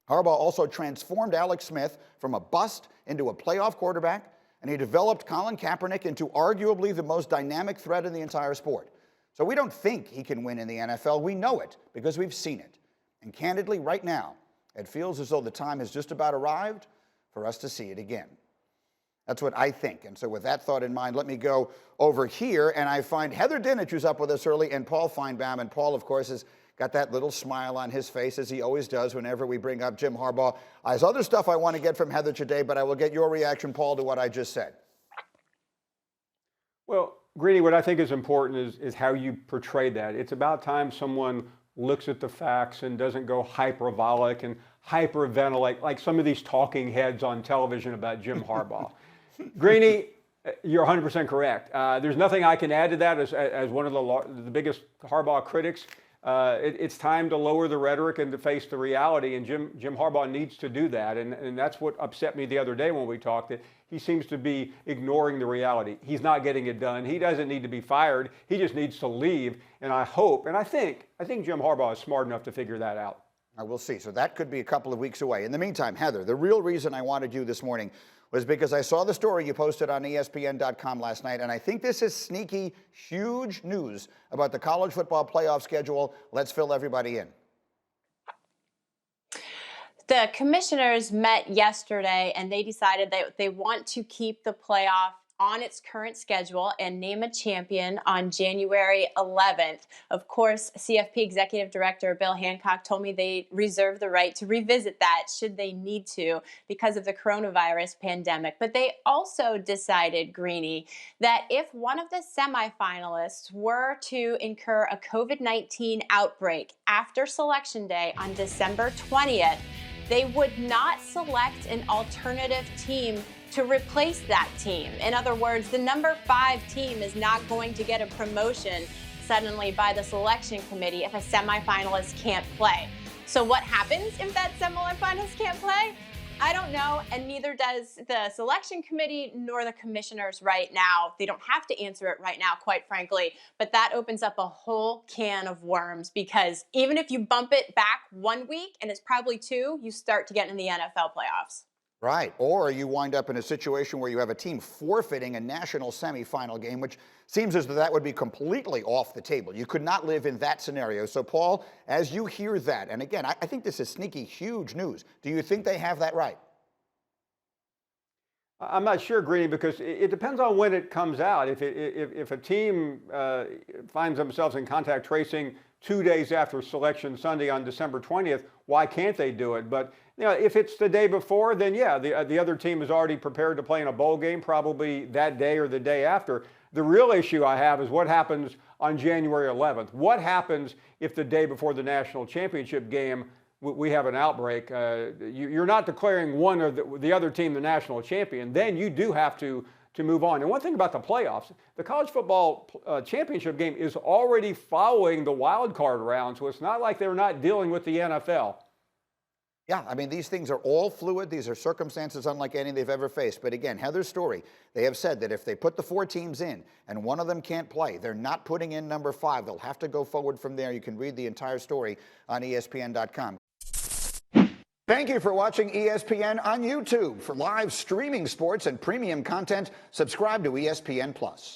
Harbaugh also transformed Alex Smith from a bust into a playoff quarterback, and he developed Colin Kaepernick into arguably the most dynamic threat in the entire sport. So we don't think he can win in the NFL. We know it because we've seen it. And candidly, right now, it feels as though the time has just about arrived for us to see it again. That's what I think. And so with that thought in mind, let me go over here, and I find Heather Dinich, who's up with us early, and Paul Feinbaum. And Paul, of course, has got that little smile on his face, as he always does whenever we bring up Jim Harbaugh. There's other stuff I want to get from Heather today, but I will get your reaction, Paul, to what I just said. Well, Greeny, what I think is important is how you portray that. It's about time someone looks at the facts and doesn't go hyperbolic and hyperventilate like some of these talking heads on television about Jim Harbaugh. Greeny, you're 100% correct. There's nothing I can add to that as one of the biggest Harbaugh critics. It's time to lower the rhetoric and to face the reality, and Jim Harbaugh needs to do that, and that's what upset me the other day when we talked, that he seems to be ignoring the reality. He's not getting it done. He doesn't need to be fired. He just needs to leave, and I hope, and I think Jim Harbaugh is smart enough to figure that out. We'll see. So that could be a couple of weeks away. In the meantime, Heather, the real reason I wanted you this morning was because I saw the story you posted on ESPN.com last night, and I think this is sneaky, huge news about the college football playoff schedule. Let's fill everybody in. The commissioners met yesterday, and they decided that they want to keep the playoff on its current schedule and name a champion on January 11th. Of course, CFP Executive Director Bill Hancock told me they reserve the right to revisit that should they need to because of the coronavirus pandemic. But they also decided, Greeny, that if one of the semifinalists were to incur a COVID-19 outbreak after Selection Day on December 20th, they would not select an alternative team to replace that team. In other words, the number 5 team is not going to get a promotion suddenly by the selection committee if a semifinalist can't play. So what happens if that semifinalist can't play? I don't know, and neither does the selection committee nor the commissioners right now. They don't have to answer it right now, quite frankly, but that opens up a whole can of worms, because even if you bump it back 1 week, and it's probably 2, you start to get in the NFL playoffs. Right, or you wind up in a situation where you have a team forfeiting a national semifinal game, which seems as though that would be completely off the table. You could not live in that scenario. So, Paul, as you hear that, and again, I think this is sneaky, huge news. Do you think they have that right? I'm not sure, Greeny, because it depends on when it comes out. If a team finds themselves in contact tracing 2 days after Selection Sunday on December 20th, why can't they do it? But if it's the day before, then yeah, the other team is already prepared to play in a bowl game, probably that day or the day after. The real issue I have is what happens on January 11th. What happens if the day before the national championship game we have an outbreak? You're not declaring one or the other team the national champion. Then you do have to move on. And one thing about the playoffs, the college football championship game is already following the wild card round, so it's not like they're not dealing with the NFL. Yeah, I mean, these things are all fluid. These are circumstances unlike any they've ever faced. But again, Heather's story, they have said that if they put the 4 teams in and one of them can't play, they're not putting in number 5. They'll have to go forward from there. You can read the entire story on ESPN.com. Thank you for watching ESPN on YouTube. For live streaming sports and premium content, subscribe to ESPN+.